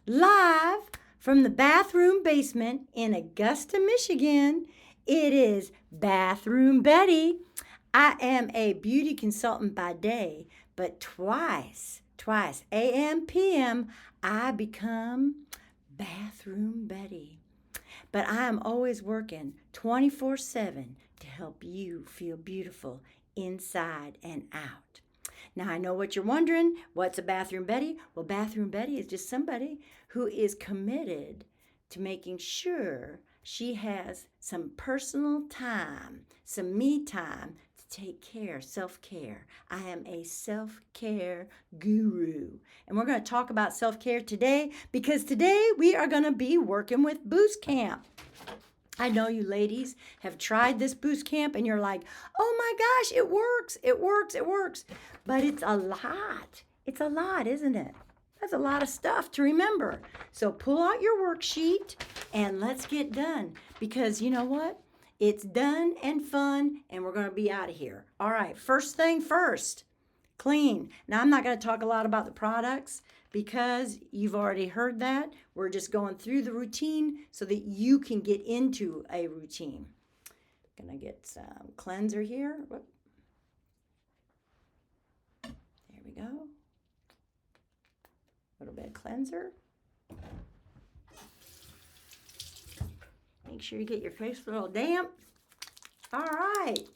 live from the bathroom basement in Augusta, Michigan. It is Bathroom Betty. I am a beauty consultant by day, but twice, AM, PM, I become Bathroom Betty. But I am always working 24/7 to help you feel beautiful inside and out. Now, I know what you're wondering. What's a Bathroom Betty? Well, Bathroom Betty is just somebody who is committed to making sure she has some personal time, some me time to take care, self-care. I am a self-care guru. And we're going to talk about self-care today because today we are going to be working with Boost Camp. I know you ladies have tried this boost camp and you're like, oh my gosh, it works, it works, it works. But it's a lot. It's a lot, isn't it? That's a lot of stuff to remember. So pull out your worksheet and let's get done. Because you know what? It's done and fun and we're going to be out of here. All right, first thing first, clean. Now, I'm not going to talk a lot about the products because you've already heard that. We're just going through the routine so that you can get into a routine. Gonna get some cleanser here. Whoop. There we go. A little bit of cleanser. Make sure you get your face a little damp. All right.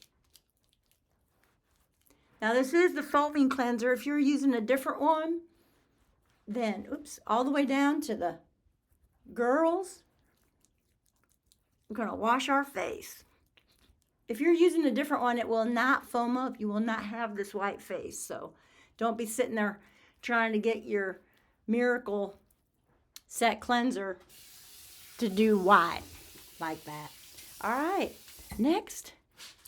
Now this is the foaming cleanser. If you're using a different one, then, all the way down to the girls, we're going to wash our face. If you're using a different one, it will not foam up. You will not have this white face. So don't be sitting there trying to get your miracle set cleanser to do white like that. All right, next,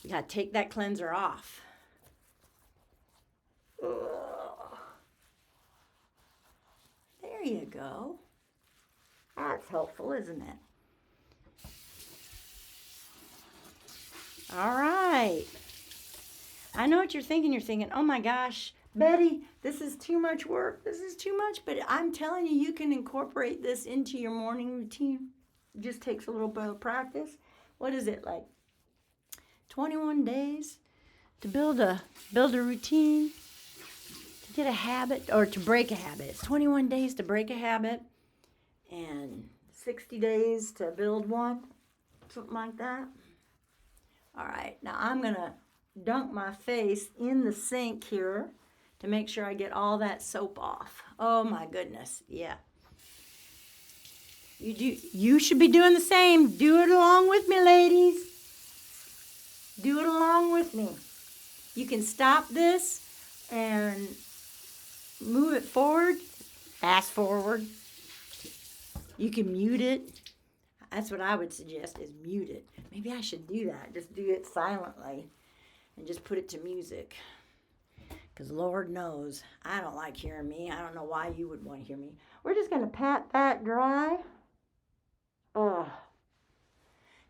you got to take that cleanser off. There you go. That's helpful, isn't it? All right. I know what you're thinking. You're thinking, oh my gosh, Betty, this is too much work. This is too much. But I'm telling you, you can incorporate this into your morning routine. It just takes a little bit of practice. What is it, like 21 days to build a routine? Get a habit or to break a habit. It's 21 days to break a habit and 60 days to build one, something like that. All right, now I'm gonna dunk my face in the sink here to make sure I get all that soap off. Oh my goodness, yeah. You should be doing the same. Do it along with me, ladies. Do it along with me. You can stop this and move it forward, fast forward. You can mute it. That's what I would suggest is mute it. Maybe I should do that. Just do it silently and just put it to music. Because Lord knows, I don't like hearing me. I don't know why you would want to hear me. We're just going to pat that dry. Ugh.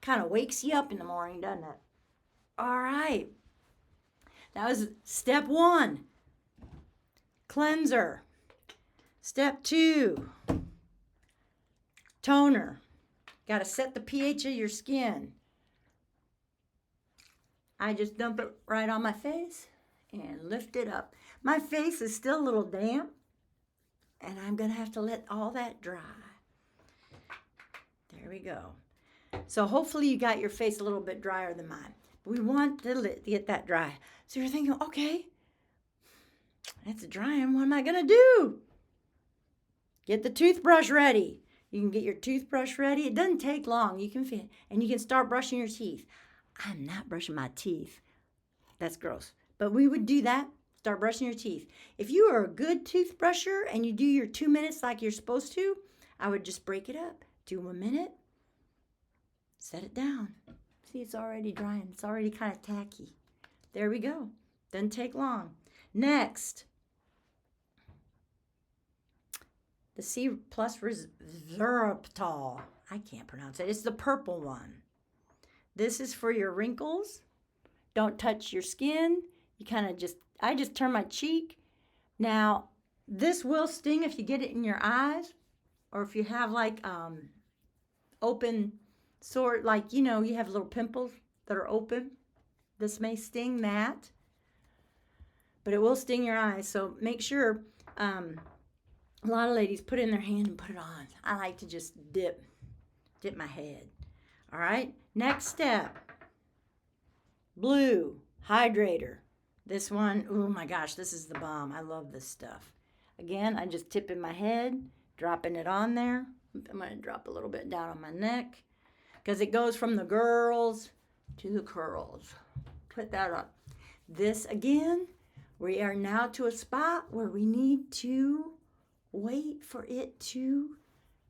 Kind of wakes you up in the morning, doesn't it? All right. That was step 1. Cleanser. Step 2, toner. Got to set the pH of your skin. I just dump it right on my face and lift it up. My face is still a little damp, and I'm going to have to let all that dry. There we go. So hopefully you got your face a little bit drier than mine. We want to get that dry. So you're thinking, okay, it's drying. What am I going to do? Get the toothbrush ready. You can get your toothbrush ready. It doesn't take long. You can fit, and you can start brushing your teeth. I'm not brushing my teeth. That's gross. But we would do that. Start brushing your teeth. If you are a good toothbrusher and you do your 2 minutes like you're supposed to, I would just break it up. Do 1 minute. Set it down. See, it's already drying. It's already kind of tacky. There we go. Doesn't take long. Next, the C plus resveratrol. I can't pronounce it. It's the purple one. This is for your wrinkles. Don't touch your skin. You kind of I just turn my cheek. Now, this will sting if you get it in your eyes or if you have like open sore, like, you know, you have little pimples that are open, this may sting that, but it will sting your eyes. So make sure, a lot of ladies put it in their hand and put it on. I like to just dip my head. All right, next step, blue hydrator. This one, oh my gosh, this is the bomb. I love this stuff. Again, I just tip in my head, dropping it on there. I'm going to drop a little bit down on my neck because it goes from the girls to the curls. Put that on. This again, we are now to a spot where we need to wait for it to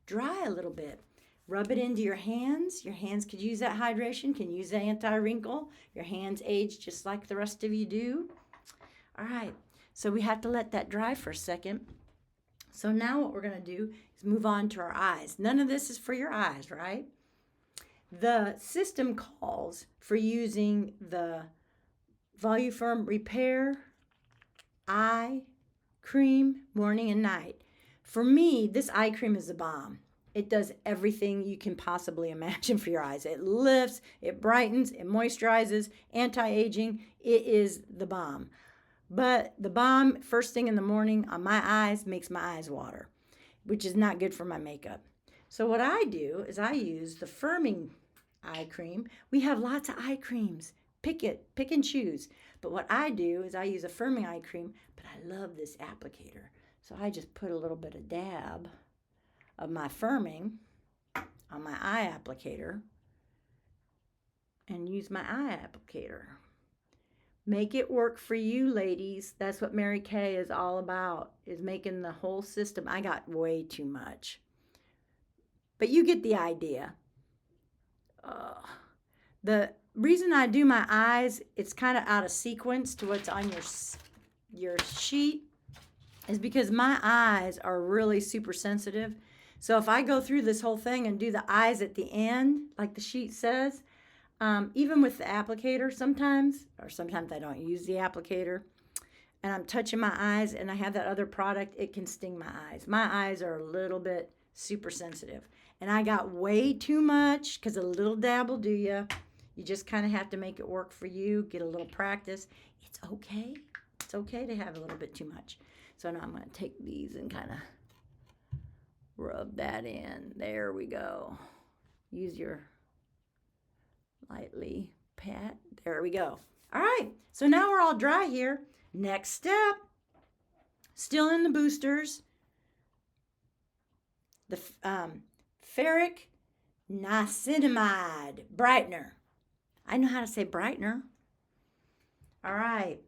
dry a little bit. Rub it into your hands. Your hands could use that hydration, can use the anti-wrinkle. Your hands age just like the rest of you do. All right, so we have to let that dry for a second. So now what we're going to do is move on to our eyes. None of this is for your eyes, right? The system calls for using the Voluform Repair Eye Cream morning and night. For me, this eye cream is the bomb. It does everything you can possibly imagine for your eyes. It lifts, it brightens, it moisturizes, anti-aging. It is the bomb. But the bomb first thing in the morning on my eyes makes my eyes water, which is not good for my makeup. So what I do is I use the firming eye cream. We have lots of eye creams. Pick and choose. But what I do is I use a firming eye cream, but I love this applicator. So I just put a little bit of dab of my firming on my eye applicator and use my eye applicator. Make it work for you, ladies. That's what Mary Kay is all about, is making the whole system. I got way too much, but you get the idea. The reason I do my eyes, it's kind of out of sequence to what's on your sheet, is because my eyes are really super sensitive. So if I go through this whole thing and do the eyes at the end, like the sheet says, even with the applicator sometimes I don't use the applicator, and I'm touching my eyes and I have that other product, it can sting my eyes. My eyes are a little bit super sensitive. And I got way too much, because a little dab will do you. You just kind of have to make it work for you, get a little practice. It's okay. It's okay to have a little bit too much. So now I'm going to take these and kind of rub that in. There we go. Use your lightly pat. There we go. All right. So now we're all dry here. Next step, still in the boosters, the ferric niacinamide brightener. I know how to say brightener. All right.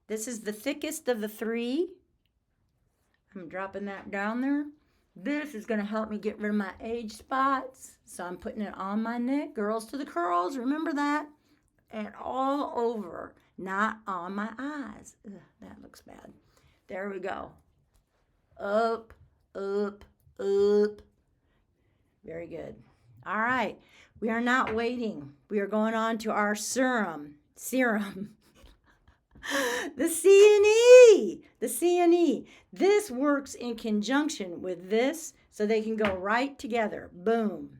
This is the thickest of the three. I'm dropping that down there. This is going to help me get rid of my age spots. So I'm putting it on my neck. Girls to the curls, remember that. And all over, not on my eyes. Ugh, that looks bad. There we go. Up, up, up. Very good. All right. We are not waiting. We are going on to our serum. The CNE. The CNE. This works in conjunction with this, so they can go right together. Boom.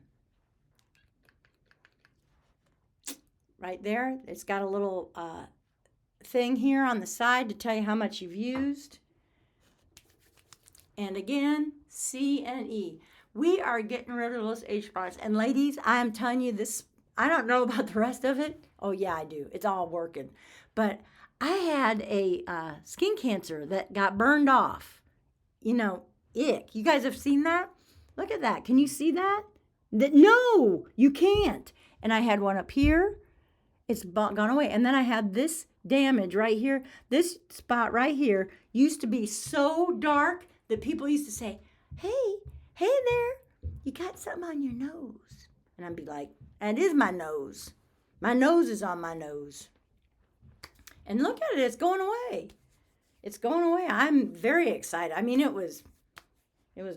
Right there. It's got a little thing here on the side to tell you how much you've used. And again, CNE. We are getting rid of those age spots. And ladies, I am telling you this, I don't know about the rest of it. Oh yeah, I do. It's all working. But I had a skin cancer that got burned off. You know, ick. You guys have seen that? Look at that. Can you see that? No, you can't. And I had one up here. It's gone away. And then I had this damage right here. This spot right here used to be so dark that people used to say, hey there, you got something on your nose. And I'd be like, that is my nose. My nose is on my nose. And look at it, it's going away. It's going away. I'm very excited. I mean, it was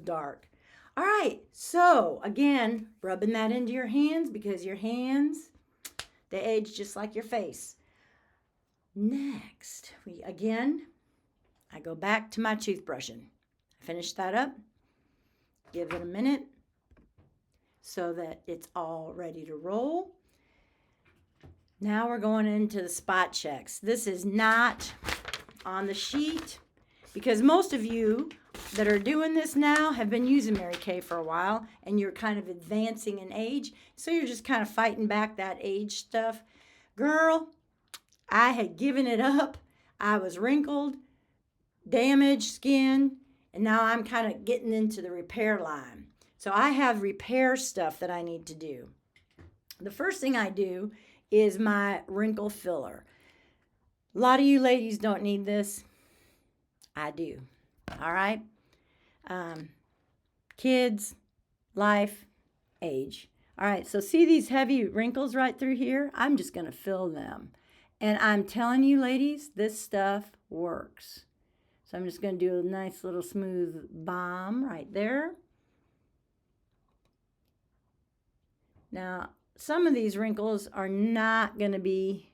dark. All right, so again, rubbing that into your hands, because your hands, they age just like your face. Next, I go back to my toothbrushing. Finish that up. Give it a minute so that it's all ready to roll. Now we're going into the spot checks. This is not on the sheet because most of you that are doing this now have been using Mary Kay for a while and you're kind of advancing in age. So you're just kind of fighting back that age stuff. Girl, I had given it up. I was wrinkled, damaged skin, and now I'm kind of getting into the repair line. So I have repair stuff that I need to do. The first thing I do is my wrinkle filler. A lot of you ladies don't need this. I do. All right? Kids, life, age. All right, so see these heavy wrinkles right through here? I'm just going to fill them. And I'm telling you, ladies, this stuff works. So I'm just going to do a nice little smooth balm right there. Now, some of these wrinkles are not going to be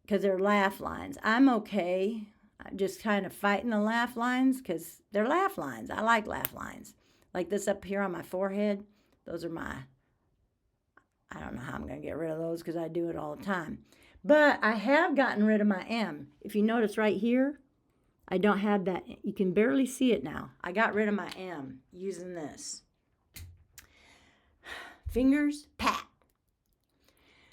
because they're laugh lines. I'm okay. I'm just kind of fighting the laugh lines because they're laugh lines. I like laugh lines. Like this up here on my forehead. Those are I don't know how I'm going to get rid of those because I do it all the time. But I have gotten rid of my M. If you notice right here, I don't have that. You can barely see it now. I got rid of my M using this. Fingers, pat.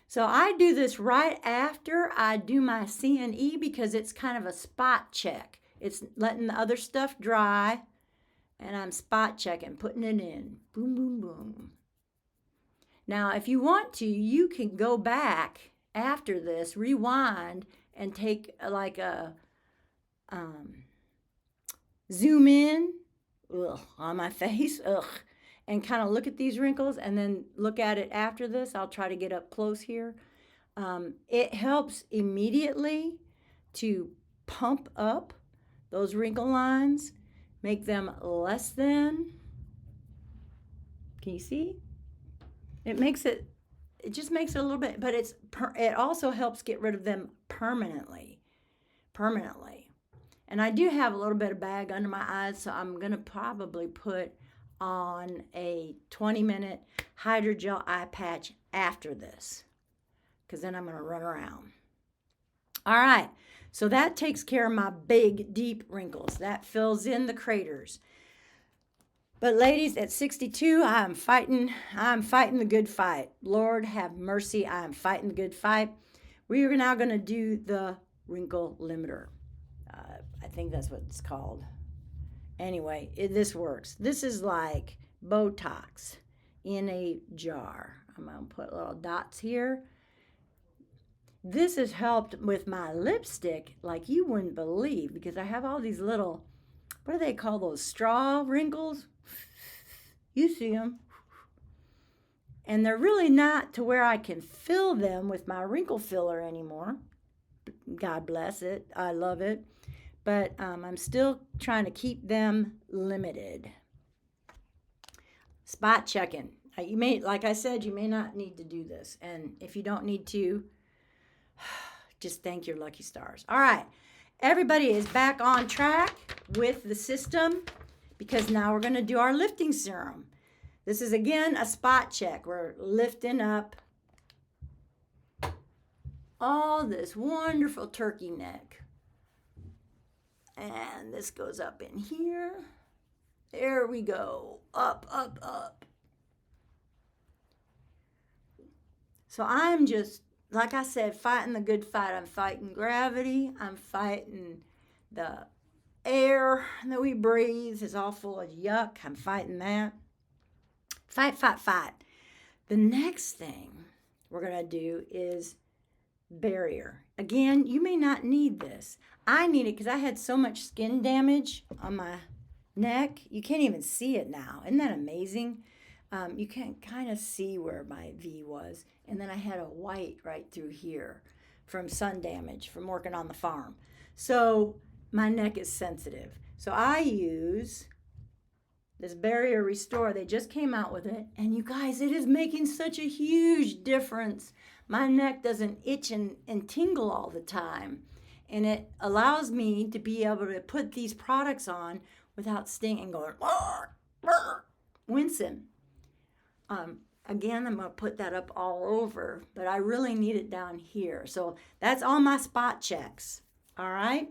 So I do this right after I do my CNE because it's kind of a spot check. It's letting the other stuff dry, and I'm spot checking, putting it in. Boom, boom, boom. Now, if you want to, you can go back after this, rewind, and take like a zoom in on my face, and kind of look at these wrinkles and then look at it after this. I'll try to get up close here. It helps immediately to pump up those wrinkle lines, make them less than. Can you see? It just makes it a little bit, but it also helps get rid of them permanently. And I do have a little bit of bag under my eyes, so I'm going to probably put on a 20-minute hydrogel eye patch after this, because then I'm going to run around. All right, so that takes care of my big, deep wrinkles. That fills in the craters. But ladies, at 62, I'm fighting the good fight. Lord have mercy, I'm fighting the good fight. We are now going to do the wrinkle limiter. I think that's what it's called. Anyway, this works. This is like Botox in a jar. I'm going to put little dots here. This has helped with my lipstick like you wouldn't believe, because I have all these little, what do they call those, straw wrinkles? You see them. And they're really not to where I can fill them with my wrinkle filler anymore. God bless it. I love it. But I'm still trying to keep them limited. Spot checking. You may, like I said, you may not need to do this. And if you don't need to, just thank your lucky stars. All right. Everybody is back on track with the system, because now we're going to do our lifting serum. This is, again, a spot check. We're lifting up all this wonderful turkey neck. And this goes up in here. There we go. Up, up, up. So I'm just, like I said, fighting the good fight. I'm fighting gravity. I'm fighting the air that we breathe is all full of yuck. I'm fighting that. Fight, fight, fight. The next thing we're going to do is barrier. Again, you may not need this. I need it because I had so much skin damage on my neck. You can't even see it now. Isn't that amazing? You can kind of see where my V was. And then I had a white right through here from sun damage from working on the farm. So my neck is sensitive. So I use this Barrier Restore. They just came out with it. And you guys, it is making such a huge difference. My neck doesn't itch and tingle all the time. And it allows me to be able to put these products on without stinging, going, wincing. Again, I'm going to put that up all over, but I really need it down here. So that's all my spot checks. All right.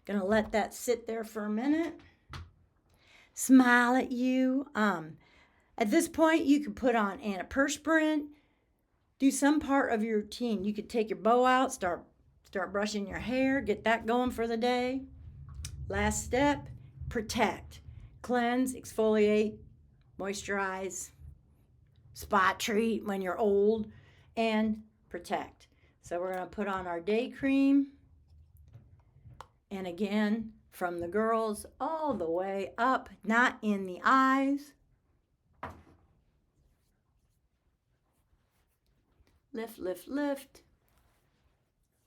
Going to let that sit there for a minute. Smile at you. At this point, you could put on antiperspirant, do some part of your routine. You could take your bow out, start brushing your hair, get that going for the day. Last step, protect. Cleanse, exfoliate, moisturize, spot treat when you're old, and protect. So we're going to put on our day cream. And again, from the girls all the way up, not in the eyes. Lift, lift, lift.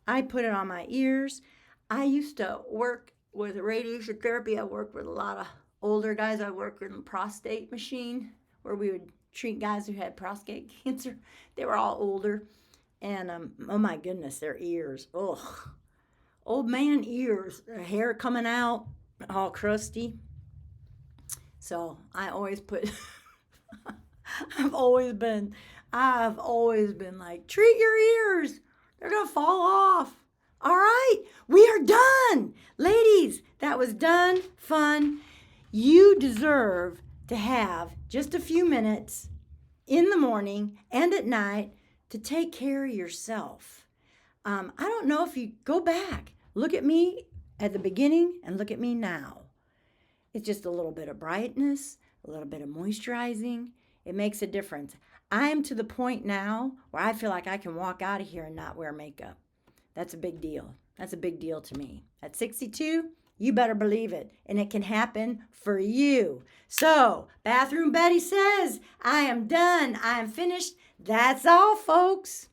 I put it on my ears. I used to work with radiation therapy. I worked with a lot of older guys. I worked with a prostate machine where we would treat guys who had prostate cancer. They were all older. And oh my goodness, their ears. Ugh. Old man ears, their hair coming out, all crusty. So I always put, I've always been like, treat your ears. They're going to fall off. All right, we are done. Ladies, that was done, fun. You deserve to have just a few minutes in the morning and at night to take care of yourself. I don't know if you go back. Look at me at the beginning and look at me now. It's just a little bit of brightness, a little bit of moisturizing. It makes a difference. I am to the point now where I feel like I can walk out of here and not wear makeup. That's a big deal. That's a big deal to me. At 62, you better believe it. And it can happen for you. So, Bathroom Betty says, I am done. I am finished. That's all, folks.